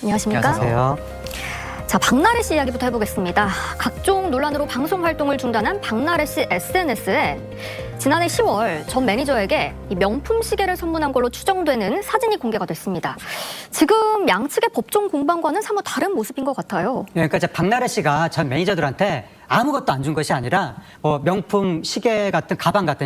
안녕하십니까? 안녕하세요. 자, 박나래 씨 이야기부터 해보겠습니다. 각종 논란으로 방송 활동을 중단한 박나래 씨 SNS에 지난해 10월 전 매니저에게 이 명품 시계를 선물한 걸로 추정되는 사진이 공개가 됐습니다. 지금 양측의 법정 공방과는 사뭇 다른 모습인 것 같아요. 그러니까 이제 박나래 씨가 전 매니저들한테 아무것도 안 준 것이 아니라 명품 시계 같은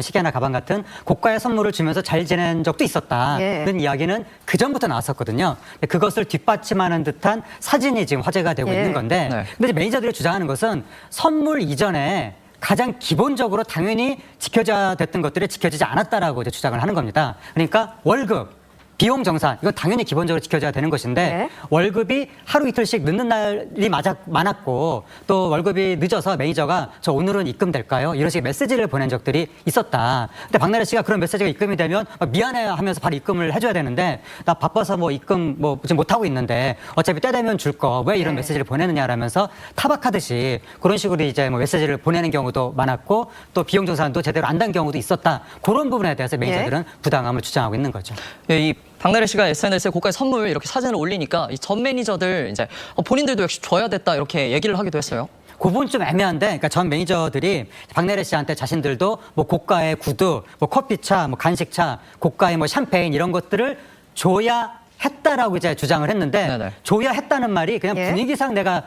시계나 가방 같은 고가의 선물을 주면서 잘 지낸 적도 있었다. 그런 이야기는 그 전부터 나왔었거든요. 그것을 뒷받침하는 듯한 사진이 지금 화제가 되고 있는 건데, 근데 이제 매니저들이 주장하는 것은 선물 이전에 가장 기본적으로 당연히 지켜져야 됐던 것들이 지켜지지 않았다라고 이제 주장을 하는 겁니다. 그러니까 월급, 비용 정산, 이건 당연히 기본적으로 지켜져야 되는 것인데 월급이 하루 이틀씩 늦는 날이 많았고 또 월급이 늦어서 매니저가 저 오늘은 입금될까요? 이런 식의 메시지를 보낸 적들이 있었다. 근데 박나래 씨가 그런 메시지가 입금이 되면 미안해 하면서 바로 입금을 해줘야 되는데 나 바빠서 입금 지금 못하고 있는데 어차피 때 되면 줄 거 왜 이런 메시지를 보내느냐라면서 타박하듯이 그런 식으로 이제 메시지를 보내는 경우도 많았고 또 비용 정산도 제대로 안 된 경우도 있었다. 그런 부분에 대해서 매니저들은 부당함을 주장하고 있는 거죠. 이 박나래 씨가 SNS에 고가의 선물 이렇게 사진을 올리니까 이 전 매니저들 이제 본인들도 역시 줘야 됐다 이렇게 얘기를 하기도 했어요. 그 부분 좀 애매한데, 그러니까 전 매니저들이 박나래 씨한테 자신들도 고가의 구두, 커피차, 간식차, 고가의 샴페인 이런 것들을 줘야 했다라고 이제 주장을 했는데 줘야 했다는 말이 그냥 분위기상 내가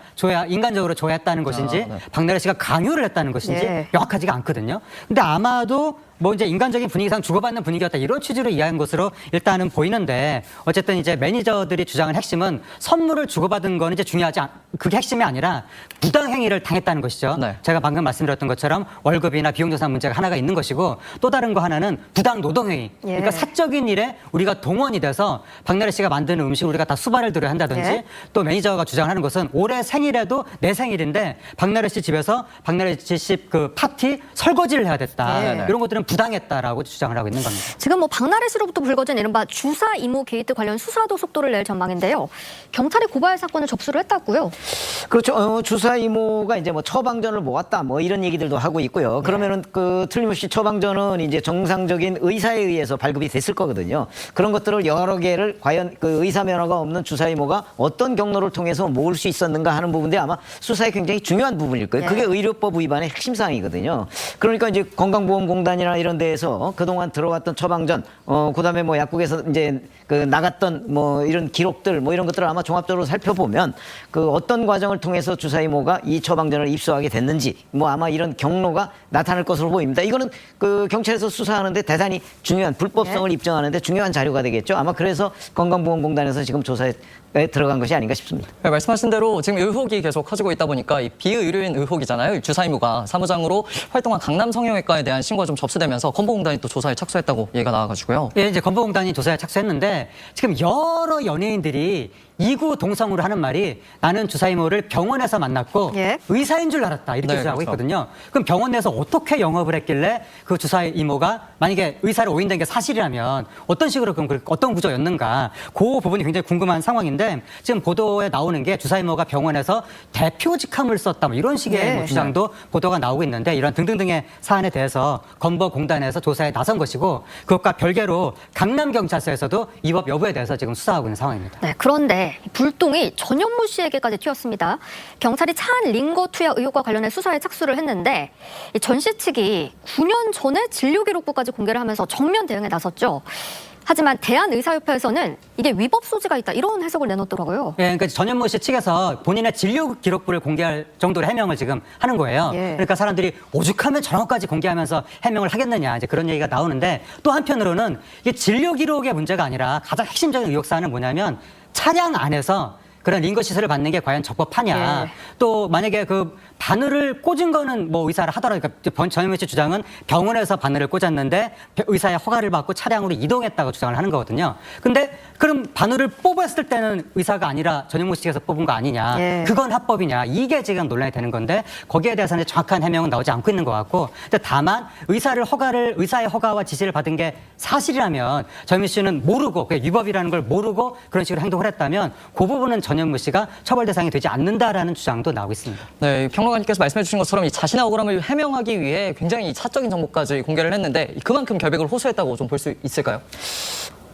인간적으로 줘야 했다는 것인지 박나래 씨가 강요를 했다는 것인지 명확하지가 않거든요. 근데 아마도 이제 인간적인 분위기상 주고받는 분위기였다 이런 취지로 이해한 것으로 일단은 보이는데 어쨌든 이제 매니저들이 주장한 핵심은 선물을 주고받은 거는 이제 그게 핵심이 아니라 부당 행위를 당했다는 것이죠. 제가 방금 말씀드렸던 것처럼 월급이나 비용 정산 문제가 하나가 있는 것이고 또 다른 거 하나는 부당 노동행위. 그러니까 사적인 일에 우리가 동원이 돼서 박나래 씨가 만드는 음식을 우리가 다 수발을 들여야 한다든지 또 매니저가 주장하는 것은 올해 생일에도 내 생일인데 박나래 씨 집에서 박나래 씨 그 파티 설거지를 해야 됐다. 이런 것들은 부당했다라고 주장을 하고 있는 겁니다. 지금 박나래 씨로부터 불거진 이른바 주사 이모 게이트 관련 수사도 속도를 낼 전망인데요. 경찰이 고발 사건을 접수를 했다고요? 그렇죠. 주사 이모가 이제 처방전을 모았다 이런 얘기들도 하고 있고요. 그러면은 틀림없이 처방전은 이제 정상적인 의사에 의해서 발급이 됐을 거거든요. 그런 것들을 여러 개를 과연 의사 면허가 없는 주사 이모가 어떤 경로를 통해서 모을 수 있었는가 하는 부분인데 아마 수사에 굉장히 중요한 부분일 거예요. 그게 의료법 위반의 핵심 사항이거든요. 그러니까 이제 건강보험공단이나 이런 데에서 그동안 들어왔던 처방전, 그다음에 약국에서 이제 나갔던 이런 기록들 이런 것들을 아마 종합적으로 살펴보면 어떤 과정을 통해서 주사 이모가 이 처방전을 입수하게 됐는지 아마 이런 경로가 나타날 것으로 보입니다. 이거는 경찰에서 수사하는데 대단히 중요한 불법성을 입증하는데 중요한 자료가 되겠죠. 아마 그래서 건강보험공단에서 지금 조사에 들어간 것이 아닌가 싶습니다. 말씀하신 대로 지금 의혹이 계속 커지고 있다 보니까 이 비의료인 의혹이잖아요. 주사 이모가 사무장으로 활동한 강남 성형외과에 대한 신고가 좀 접수되면서 건보공단이 또 조사에 착수했다고 얘기가 나와가지고요. 이제 건보공단이 조사에 착수했는데 지금 여러 연예인들이 이구동성으로 하는 말이 나는 주사 이모를 병원에서 만났고 의사인 줄 알았다 이렇게 주장하고 있거든요. 그럼 병원 내에서 어떻게 영업을 했길래 그 주사 이모가 만약에 의사로 오인된 게 사실이라면 어떤 식으로 그럼 어떤 구조였는가 그 부분이 굉장히 궁금한 상황인데 지금 보도에 나오는 게 주사 이모가 병원에서 대표직함을 썼다 이런 식의 주장도 보도가 나오고 있는데 이런 등등등의 사안에 대해서 건보공단에서 조사에 나선 것이고 그것과 별개로 강남경찰서에서도 이 법 여부에 대해서 지금 수사하고 있는 상황입니다. 그런데 불똥이 전현무 씨에게까지 튀었습니다. 경찰이 차안 링거 투여 의혹과 관련해 수사에 착수를 했는데 전 씨 측이 9년 전에 진료기록부까지 공개를 하면서 정면 대응에 나섰죠. 하지만 대한의사협회에서는 이게 위법 소지가 있다 이런 해석을 내놓더라고요. 그러니까 전현무 씨 측에서 본인의 진료 기록부를 공개할 정도로 해명을 지금 하는 거예요. 그러니까 사람들이 오죽하면 저런 것까지 공개하면서 해명을 하겠느냐 이제 그런 얘기가 나오는데 또 한편으로는 이게 진료 기록의 문제가 아니라 가장 핵심적인 의혹 사안은 뭐냐면 차량 안에서 그런 링거 시술을 받는 게 과연 적법하냐. 또 만약에 바늘을 꽂은 거는 의사를 하더라도 그러니까 전현무 씨 주장은 병원에서 바늘을 꽂았는데 의사의 허가를 받고 차량으로 이동했다고 주장을 하는 거거든요. 근데 그럼 바늘을 뽑았을 때는 의사가 아니라 전현무 씨께서 뽑은 거 아니냐. 그건 합법이냐. 이게 지금 논란이 되는 건데 거기에 대해서는 정확한 해명은 나오지 않고 있는 것 같고 근데 다만 의사의 허가와 지시를 받은 게 사실이라면 전현무 씨는 모르고 그게 위법이라는 걸 모르고 그런 식으로 행동을 했다면 그 부분은 전현무 씨가 처벌 대상이 되지 않는다라는 주장도 나오고 있습니다. 네, 평론가님께서 말씀해 주신 것처럼 이 자신의 억울함을 해명하기 위해 굉장히 사적인 정보까지 공개를 했는데 그만큼 결백을 호소했다고 좀 볼 수 있을까요?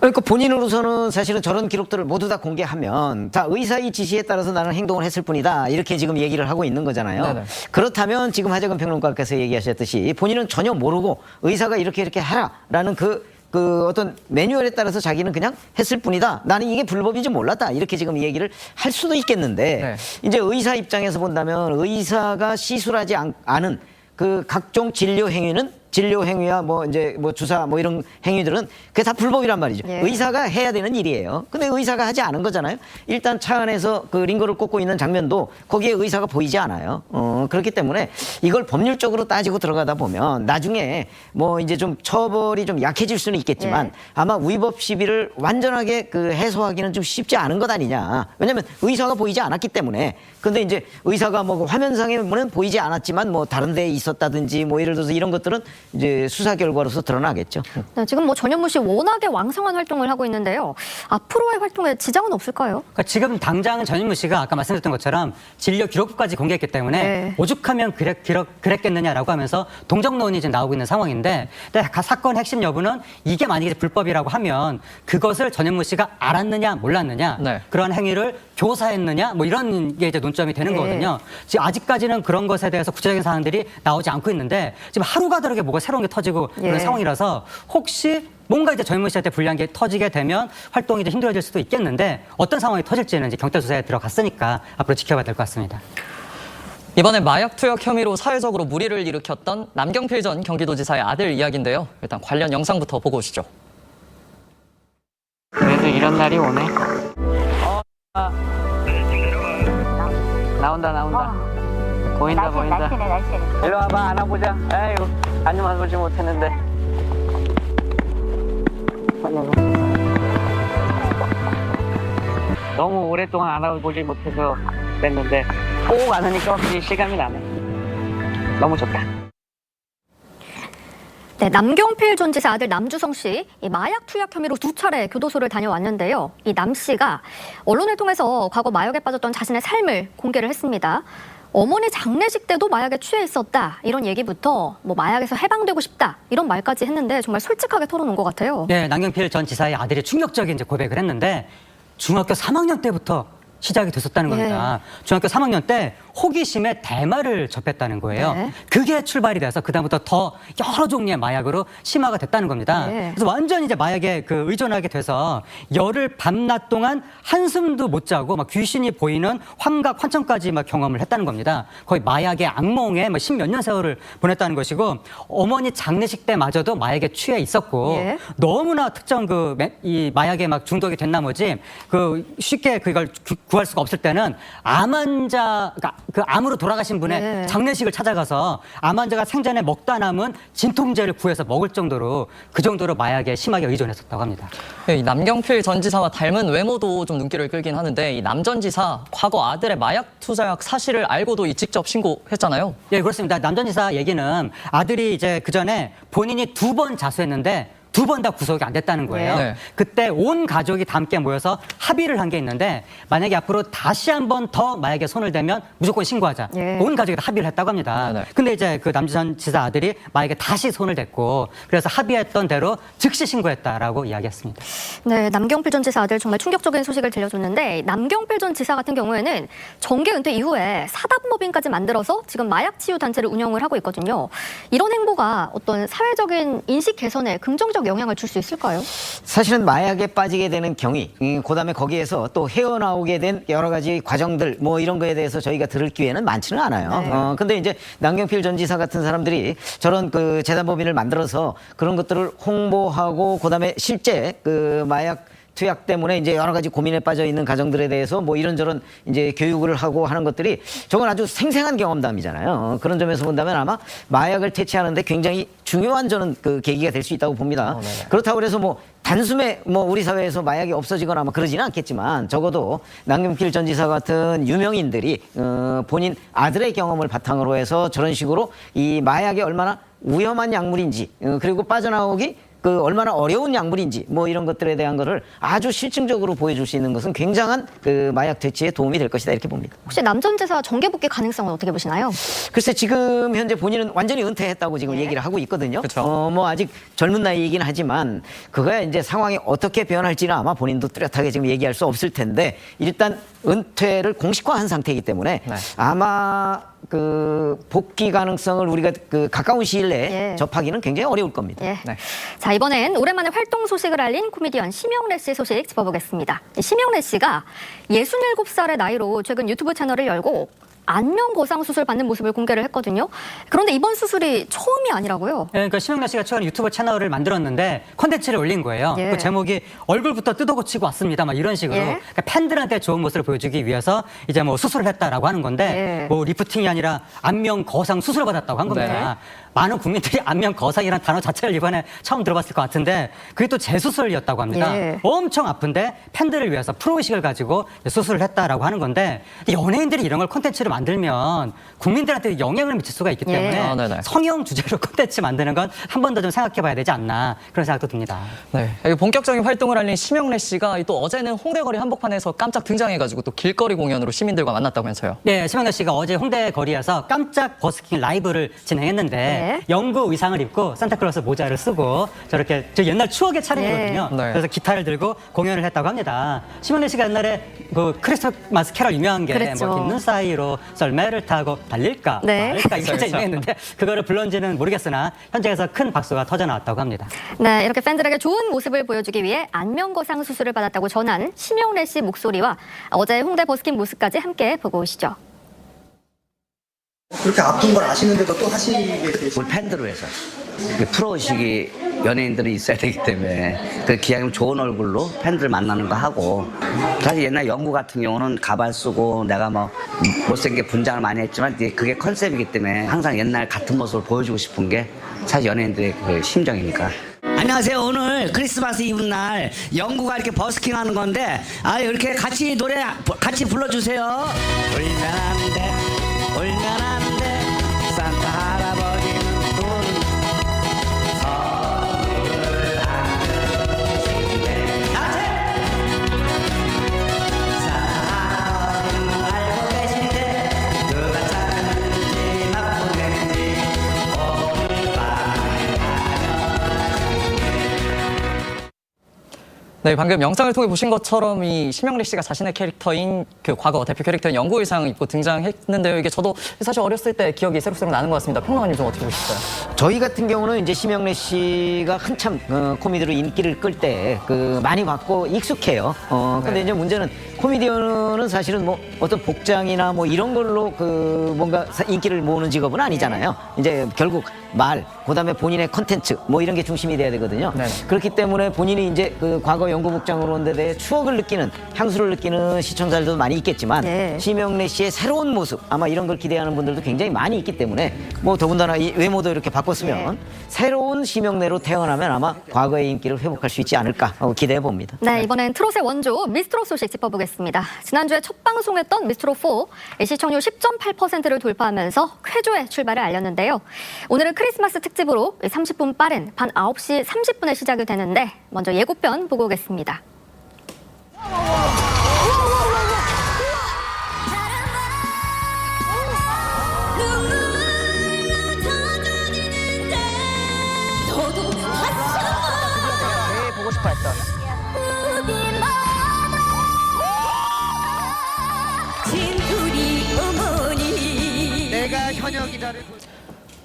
그러니까 본인으로서는 사실은 저런 기록들을 모두 다 공개하면 자 의사의 지시에 따라서 나는 행동을 했을 뿐이다 이렇게 지금 얘기를 하고 있는 거잖아요. 네네. 그렇다면 지금 하재근 평론가께서 얘기하셨듯이 본인은 전혀 모르고 의사가 이렇게 하라라는 그 어떤 매뉴얼에 따라서 자기는 그냥 했을 뿐이다. 나는 이게 불법인지 몰랐다. 이렇게 지금 얘기를 할 수도 있겠는데 네. 이제 의사 입장에서 본다면 의사가 시술하지 않은 그 각종 진료 행위와 뭐 이제 뭐 주사 뭐 이런 행위들은 그게 다 불법이란 말이죠. 예. 의사가 해야 되는 일이에요. 근데 의사가 하지 않은 거잖아요. 일단 차 안에서 그 링거를 꽂고 있는 장면도 거기에 의사가 보이지 않아요. 그렇기 때문에 이걸 법률적으로 따지고 들어가다 보면 나중에 뭐 이제 좀 처벌이 좀 약해질 수는 있겠지만 예. 아마 위법 시비를 완전하게 그 해소하기는 좀 쉽지 않은 것 아니냐. 왜냐하면 의사가 보이지 않았기 때문에. 근데 이제 의사가 뭐 화면상에는 보이지 않았지만 뭐 다른 데에 있었다든지 뭐 예를 들어서 이런 것들은 이제 수사 결과로서 드러나겠죠. 네, 지금 뭐 전현무 씨 워낙에 왕성한 활동을 하고 있는데요. 앞으로의 활동에 지장은 없을까요? 그러니까 지금 당장은 전현무 씨가 아까 말씀드렸던 것처럼 진료 기록부까지 공개했기 때문에 네. 오죽하면 그랬겠느냐라고 하면서 동정론이 이제 나오고 있는 상황인데 근데 사건 핵심 여부는 이게 만약에 불법이라고 하면 그것을 전현무 씨가 알았느냐 몰랐느냐 네. 그런 행위를 교사했느냐 뭐 이런 게 이제 논점이 되는 네. 거거든요. 지금 아직까지는 그런 것에 대해서 구체적인 사항들이 나오지 않고 있는데 지금 하루가 다르게 뭐가 새로운 게 터지고 그런 예. 상황이라서 혹시 뭔가 이제 전현무 씨한테 불리한 게 터지게 되면 활동이 좀 힘들어질 수도 있겠는데 어떤 상황이 터질지는 이제 경찰 수사에 들어갔으니까 앞으로 지켜봐야 될 것 같습니다. 이번에 마약 투약 혐의로 사회적으로 물의를 일으켰던 남경필 전 경기도지사의 아들 이야기인데요. 일단 관련 영상부터 보고 오시죠. 그래도 이런 날이 오네. 나온다. 보인다. 날씬해. 일로 와봐, 안아보자. 아이고, 안녕만 보지 못했는데. 너무 오랫동안 안아보지 못해서 그랬는데 꼭 안으니까 확실히 실감이 나네. 너무 좋다. 네, 남경필 전 지사 아들 남주성 씨, 이 마약 투약 혐의로 2차례 교도소를 다녀왔는데요. 이 남 씨가 언론을 통해서 과거 마약에 빠졌던 자신의 삶을 공개를 했습니다. 어머니 장례식 때도 마약에 취해 있었다 이런 얘기부터 뭐 마약에서 해방되고 싶다 이런 말까지 했는데 정말 솔직하게 털어놓은 것 같아요. 네, 남경필 전 지사의 아들이 충격적인 이제 고백을 했는데 중학교 3학년 때부터 시작이 됐었다는 겁니다. 중학교 3학년 때 호기심에 대마를 접했다는 거예요. 네. 그게 출발이 돼서 그다음부터 더 여러 종류의 마약으로 심화가 됐다는 겁니다. 네. 그래서 완전히 이제 마약에 그 의존하게 돼서 열흘 밤낮 동안 한숨도 못 자고 막 귀신이 보이는 환각, 환청까지 막 경험을 했다는 겁니다. 거의 마약의 악몽에 뭐 10몇 년 세월을 보냈다는 것이고 어머니 장례식 때마저도 마약에 취해 있었고 예. 너무나 특정 이 마약에 막 중독이 된 나머지 그 쉽게 그걸 구할 수가 없을 때는 암 환자, 그러니까 그 암으로 돌아가신 분의 네. 장례식을 찾아가서 암 환자가 생전에 먹다 남은 진통제를 구해서 먹을 정도로 그 정도로 마약에 심하게 의존했었다고 합니다. 이 남경필 전 지사와 닮은 외모도 좀 눈길을 끌긴 하는데 이 남 전 지사 과거 아들의 마약 투약 사실을 알고도 이 직접 신고했잖아요. 예, 그렇습니다. 남 전 지사 얘기는 아들이 이제 그 전에 본인이 2번 자수했는데 2번 다 구속이 안 됐다는 거예요. 네. 그때 온 가족이 다 함께 모여서 합의를 한 게 있는데 만약에 앞으로 다시 한 번 더 마약에 손을 대면 무조건 신고하자. 예. 온 가족이 다 합의를 했다고 합니다. 네. 근데 이제 그 남주선 지사 아들이 마약에 다시 손을 댔고 그래서 합의했던 대로 즉시 신고했다라고 이야기했습니다. 네, 남경필 전 지사 아들 정말 충격적인 소식을 들려줬는데 남경필 전 지사 같은 경우에는 정계 은퇴 이후에 사단법인까지 만들어서 지금 마약 치유 단체를 운영을 하고 있거든요. 이런 행보가 어떤 사회적인 인식 개선에 긍정적 영향을 줄 수 있을까요? 사실은 마약에 빠지게 되는 경위, 그다음에 거기에서 또 헤어나오게 된 여러 가지 과정들 뭐 이런 거에 대해서 저희가 들을 기회는 많지는 않아요. 네. 근데 이제 남경필 전 지사 같은 사람들이 저런 그 재단법인을 만들어서 그런 것들을 홍보하고 그다음에 실제 그 마약 투약 때문에 이제 여러 가지 고민에 빠져 있는 가정들에 대해서 뭐 이런저런 이제 교육을 하고 하는 것들이 저건 아주 생생한 경험담이잖아요. 그런 점에서 본다면 아마 마약을 퇴치하는데 굉장히 중요한 저는 그 계기가 될 수 있다고 봅니다. 그렇다고 그래서 뭐 단숨에 뭐 우리 사회에서 마약이 없어지거나 뭐 그러지는 않겠지만 적어도 남경필 전 지사 같은 유명인들이 본인 아들의 경험을 바탕으로 해서 저런 식으로 이 마약이 얼마나 위험한 약물인지 그리고 빠져나오기 그 얼마나 어려운 약물인지 뭐 이런 것들에 대한 거를 아주 실증적으로 보여줄 수 있는 것은 굉장한 그 마약 퇴치에 도움이 될 것이다 이렇게 봅니다. 혹시 남전지사 정계 복귀 가능성은 어떻게 보시나요? 글쎄 지금 현재 본인은 완전히 은퇴했다고 지금 얘기를 하고 있거든요. 그쵸. 뭐 아직 젊은 나이이긴 하지만 그거야 이제 상황이 어떻게 변할지는 아마 본인도 뚜렷하게 지금 얘기할 수 없을 텐데 일단 은퇴를 공식화한 상태이기 때문에 네. 아마 그 복귀 가능성을 우리가 그 가까운 시일 내에 예. 접하기는 굉장히 어려울 겁니다. 예. 네. 자, 이번엔 오랜만에 활동 소식을 알린 코미디언 심영래 씨 소식 짚어보겠습니다. 이 심영래 씨가 67살의 나이로 최근 유튜브 채널을 열고 안면 거상 수술 받는 모습을 공개를 했거든요. 그런데 이번 수술이 처음이 아니라고요. 예, 그러니까 심영래 씨가 최근 유튜브 채널을 만들었는데 콘텐츠를 올린 거예요. 예. 그 제목이 얼굴부터 뜯어고치고 왔습니다. 막 이런 식으로 예. 그러니까 팬들한테 좋은 모습을 보여주기 위해서 이제 뭐 수술을 했다라고 하는 건데 예. 뭐 리프팅이 아니라 안면 거상 수술을 받았다고 한 겁니다. 많은 국민들이 안면 거상이라는 단어 자체를 이번에 처음 들어봤을 것 같은데 그게 또 재수술이었다고 합니다. 예. 엄청 아픈데 팬들을 위해서 프로의식을 가지고 수술을 했다라고 하는 건데 연예인들이 이런 걸 콘텐츠로 만들면 국민들한테 영향을 미칠 수가 있기 예. 때문에 아, 네네. 성형 주제로 콘텐츠 만드는 건 한 번 더 좀 생각해봐야 되지 않나 그런 생각도 듭니다. 네, 본격적인 활동을 알린 심영래 씨가 또 어제는 홍대거리 한복판에서 깜짝 등장해가지고 또 길거리 공연으로 시민들과 만났다면서요. 네, 심영래 씨가 어제 홍대 거리에서 깜짝 버스킹 라이브를 진행했는데 네. 영구 의상을 입고 산타클로스 모자를 쓰고 저렇게 저 옛날 추억의 차림이거든요. 네. 그래서 기타를 들고 공연을 했다고 합니다. 심영래 씨가 옛날에 그 크리스마스 캐럴 유명한 게 그랬죠. 뭐 빗는 사이로 썰매를 타고 달릴까 네. 말까 이게 진짜 그렇죠. 유명했는데 그거를 불렀는지는 모르겠으나 현장에서 큰 박수가 터져 나왔다고 합니다. 네, 이렇게 팬들에게 좋은 모습을 보여주기 위해 안면 거상 수술을 받았다고 전한 심영래 씨 목소리와 어제 홍대 버스킹 모습까지 함께 보고 오시죠. 그렇게 아픈 걸 아시는데도 또 하시게 되시 우리 팬들을 위해서 프로의식이 연예인들은 있어야 되기 때문에 그 기왕이면 좋은 얼굴로 팬들 만나는 거 하고 사실 옛날 영구 같은 경우는 가발 쓰고 내가 뭐 못생겨 분장을 많이 했지만 이제 그게 컨셉이기 때문에 항상 옛날 같은 모습을 보여주고 싶은 게 사실 연예인들의 그 심정이니까. 안녕하세요. 오늘 크리스마스 이브 날 영구가 이렇게 버스킹 하는 건데 이렇게 같이 노래 같이 불러주세요. 울면 안 돼, 울면 안 돼. 산타 할아버지는 돈 선물 안 주신대. 산타 할아버지는 알고 계신데 누가 착한지 나쁘겠지 오늘 밤에 네, 방금 영상을 통해 보신 것처럼 이 심영래 씨가 자신의 캐릭터인 그 과거 대표 캐릭터인 영구 의상을 입고 등장했는데요. 이게 저도 사실 어렸을 때 기억이 새록새록 나는 것 같습니다. 평론가님 좀 어떻게 보셨어요? 저희 같은 경우는 이제 심영래 씨가 한참 코미디로 인기를 끌 때 그 많이 봤고 익숙해요. 근데 이제 문제는 코미디언은 사실은 뭐 어떤 복장이나 뭐 이런 걸로 그 뭔가 인기를 모으는 직업은 아니잖아요. 이제 결국 말, 그다음에 본인의 컨텐츠 뭐 이런 게 중심이 돼야 되거든요. 네. 그렇기 때문에 본인이 이제 그 과거 영구 복장으로 온 데 대해 추억을 느끼는 향수를 느끼는 시청자들도 많이 있겠지만 네. 심영래 씨의 새로운 모습 아마 이런 걸 기대하는 분들도 굉장히 많이 있기 때문에 뭐 더군다나 이 외모도 이렇게 바꿨으면 새로운 심영래로 태어나면 아마 과거의 인기를 회복할 수 있지 않을까 기대해 봅니다. 네, 이번엔 트롯의 원조 미스트롯 소식 짚어보겠습니다. 지난주에 첫 방송했던 미스트롯4 시청률 10.8%를 돌파하면서 쾌조의 출발을 알렸는데요. 오늘은 크리스마스 특집으로 30분 빠른 밤 9시 30분에 시작이 되는데 먼저 예고편 보고 오겠습니다. 보고 싶어 했던.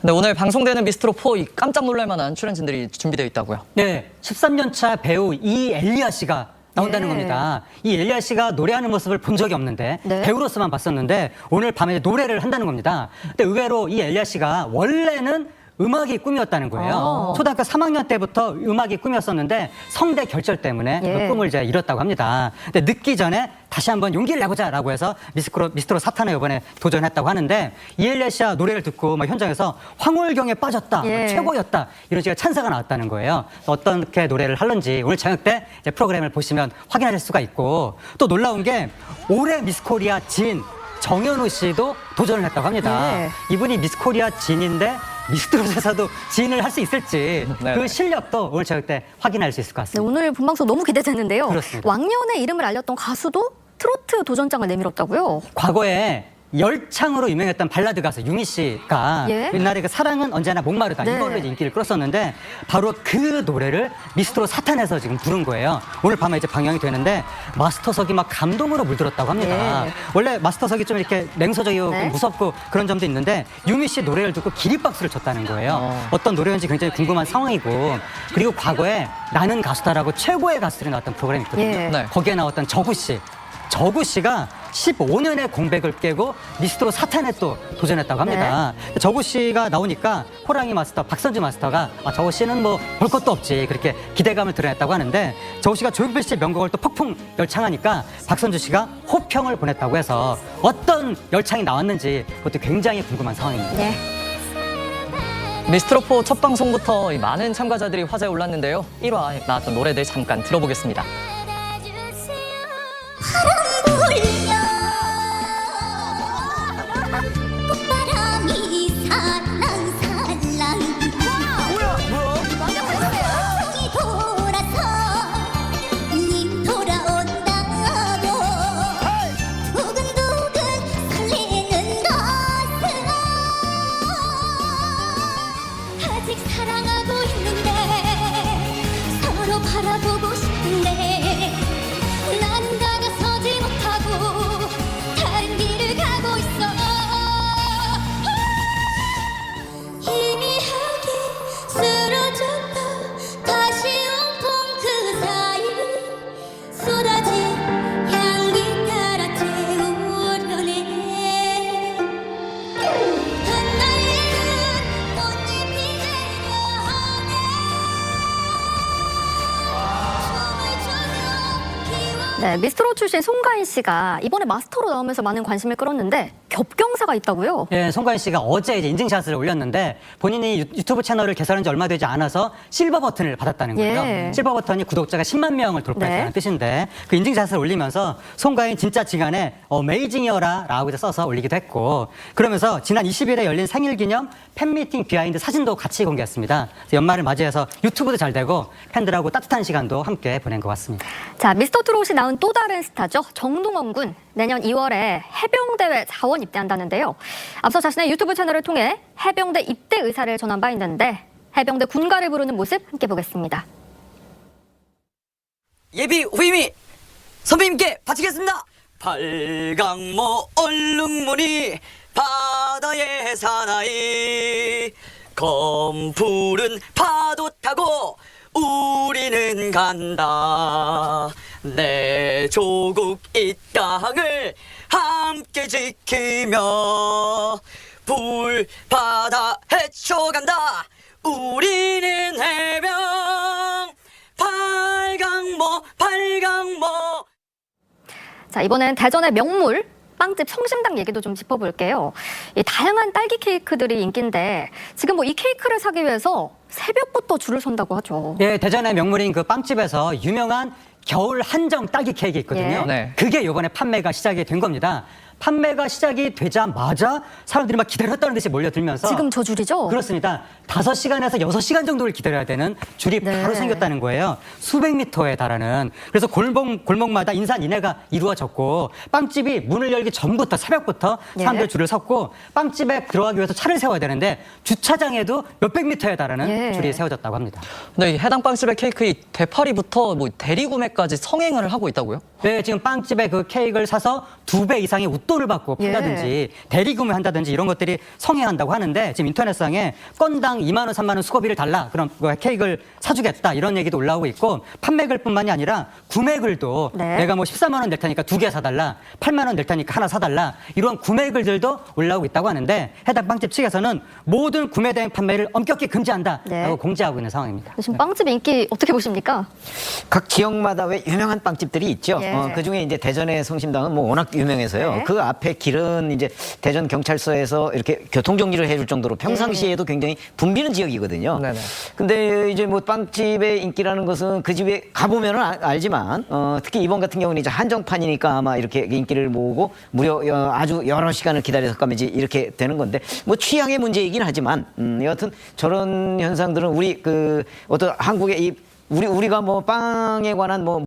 네, 오늘 방송되는 미스트롯4 깜짝 놀랄만한 출연진들이 준비되어 있다고요. 네, 13년차 배우 이엘리아 씨가 나온다는 네. 겁니다. 이 엘리아 씨가 노래하는 모습을 본 적이 없는데 네. 배우로서만 봤었는데 오늘 밤에 노래를 한다는 겁니다. 근데 의외로 이 엘리아 씨가 원래는 음악이 꿈이었다는 거예요. 초등학교 3학년 때부터 음악이 꿈이었었는데 성대 결절 때문에 예. 그 꿈을 이제 잃었다고 합니다. 근데 늦기 전에 다시 한번 용기를 내보자라고 해서 미스트롯 사탄에 이번에 도전했다고 하는데 이엘리아 씨가 노래를 듣고 막 현장에서 황홀경에 빠졌다, 예. 최고였다 이런 식의 찬사가 나왔다는 거예요. 어떻게 노래를 하는지 오늘 저녁 때 이제 프로그램을 보시면 확인하실 수가 있고 또 놀라운 게 올해 미스코리아 진 정현우 씨도 도전을 했다고 합니다. 네. 이분이 미스코리아 진인데 미스트롯에서도 지인을 할 수 있을지 네. 그 실력도 오늘 저녁 때 확인할 수 있을 것 네, 같습니다. 오늘 본방송 너무 기대되는데요. 그렇습니다. 왕년의 이름을 알렸던 가수도 트로트 도전장을 내밀었다고요? 과거에 열창으로 유명했던 발라드 가수 유미 씨가 예? 옛날에 그 사랑은 언제나 목마르다 네. 이걸로 이제 인기를 끌었었는데 바로 그 노래를 미스트롯 사탄에서 지금 부른 거예요. 오늘 밤에 이제 방영이 되는데 마스터석이 막 감동으로 물들었다고 합니다. 예. 원래 마스터석이 좀 이렇게 냉소적이고 네. 무섭고 그런 점도 있는데 유미 씨 노래를 듣고 기립박수를 쳤다는 거예요. 어떤 노래인지 굉장히 궁금한 상황이고 그리고 과거에 나는 가수다라고 최고의 가수들이 나왔던 프로그램이 있거든요. 예. 네. 거기에 나왔던 저구 씨. 저구 씨가 15년의 공백을 깨고 미스트롯 사탄에 또 도전했다고 합니다. 저구 씨가 나오니까 호랑이 마스터 박선주 마스터가 저구 씨는 뭐 볼 것도 없지 그렇게 기대감을 드러냈다고 하는데 저구 씨가 조용필 씨의 명곡을 또 폭풍 열창하니까 박선주 씨가 호평을 보냈다고 해서 어떤 열창이 나왔는지 그것도 굉장히 궁금한 상황입니다. 네. 미스트롯4 첫 방송부터 이 많은 참가자들이 화제에 올랐는데요. 1화 나왔던 노래들 잠깐 들어보겠습니다. 꽃바람이 살랑살랑 풍이 돌아서 님 돌아온다고 두근두근 설레는 가슴 아직 사랑하고 있는데 서로 바라보고 싶은데 나는 다가서지 못하고 다른 길을 가고 있어 희미하게 쓰러졌다 다시 온통 그 사이 쏟아진 향기 따라 태우려네 흩날리는 꽃잎이 되려 하네 춤을 추며 기워 네, 미스트롯 출신 송가인 씨가 이번에 마스터로 나오면서 많은 관심을 끌었는데 겹경사가 있다고요? 예, 송가인 씨가 어제 이제 인증샷을 올렸는데 본인이 유튜브 채널을 개설한 지 얼마 되지 않아서 실버 버튼을 받았다는 거예요. 예. 실버 버튼이 구독자가 10만 명을 돌파했다는 네. 뜻인데 그 인증샷을 올리면서 송가인 진짜 지간에 어메이징이어라 라고 이제 써서 올리기도 했고 그러면서 지난 20일에 열린 생일 기념 팬미팅 비하인드 사진도 같이 공개했습니다. 그래서 연말을 맞이해서 유튜브도 잘 되고 팬들하고 따뜻한 시간도 함께 보낸 것 같습니다. 자, 미스터트롯이 낳은 또 다른 스타죠. 정동원 군. 내년 2월에 해병대회 자원 입대한다는데요. 앞서 자신의 유튜브 채널을 통해 해병대 입대 의사를 전한 바 있는데 해병대 군가를 부르는 모습 함께 보겠습니다. 예비 후임이 선배님께 바치겠습니다. 팔강모 얼룩무늬 바다의 사나이 검푸른 파도 타고 우리는 간다. 내 조국 이 땅을 함께 지키며 불바다 헤쳐간다. 우리는 해병 팔강모. 자, 이번엔 대전의 명물 빵집 성심당 얘기도 좀 짚어볼게요. 이 다양한 딸기 케이크들이 인기인데 지금 뭐 이 케이크를 사기 위해서 새벽부터 줄을 선다고 하죠. 예, 대전의 명물인 그 빵집에서 유명한 겨울 한정 딸기 케이크 있거든요. 예. 네. 그게 이번에 판매가 시작이 된 겁니다. 판매가 시작이 되자마자 사람들이 막 기다렸다는 듯이 몰려들면서 지금 저 줄이죠? 그렇습니다. 5시간에서 6시간 정도를 기다려야 되는 줄이 네. 바로 생겼다는 거예요. 수백 미터에 달하는. 그래서 골목마다 인산인해가 이루어졌고 빵집이 문을 열기 전부터 새벽부터 사람들 예. 줄을 섰고 빵집에 들어가기 위해서 차를 세워야 되는데 주차장에도 몇백 미터에 달하는 예. 줄이 세워졌다고 합니다. 네, 이 해당 빵집의 케이크 이 되파리부터 뭐 대리구매까지 성행을 하고 있다고요? 네, 지금 빵집에 그 케이크를 사서 2배 이상의 웃돈을 받고 판다든지 대리구매한다든지 이런 것들이 성행한다고 하는데 지금 인터넷상에 건당 2만 원, 3만 원 수고비를 달라. 그럼 케이크를 사주겠다. 이런 얘기도 올라오고 있고 판매글뿐만이 아니라 구매글도 네. 내가 뭐 14만 원 낼 테니까 2개 사달라. 8만 원 낼 테니까 하나 사달라. 이런 구매글들도 올라오고 있다고 하는데 해당 빵집 측에서는 모든 구매 대행 판매를 엄격히 금지한다. 네. 라고 공지하고 있는 상황입니다. 지금 빵집 인기 어떻게 보십니까? 각 지역마다 왜 유명한 빵집들이 있죠. 예. 예. 그 중에 이제 대전의 성심당은 뭐 워낙 유명해서요. 네. 그 앞에 길은 이제 대전 경찰서에서 이렇게 교통 정리를 해줄 정도로 평상시에도 굉장히 붐비는 지역이거든요. 네네. 근데 이제 뭐 빵집의 인기라는 것은 그 집에 가보면은 알지만 특히 이번 같은 경우는 이제 한정판이니까 아마 이렇게 인기를 모으고 무려 아주 여러 시간을 기다려서 가면 이제 이렇게 되는 건데 뭐 취향의 문제이긴 하지만 여하튼 저런 현상들은 우리 그 어떤 한국의 이 우리가 뭐 빵에 관한 뭐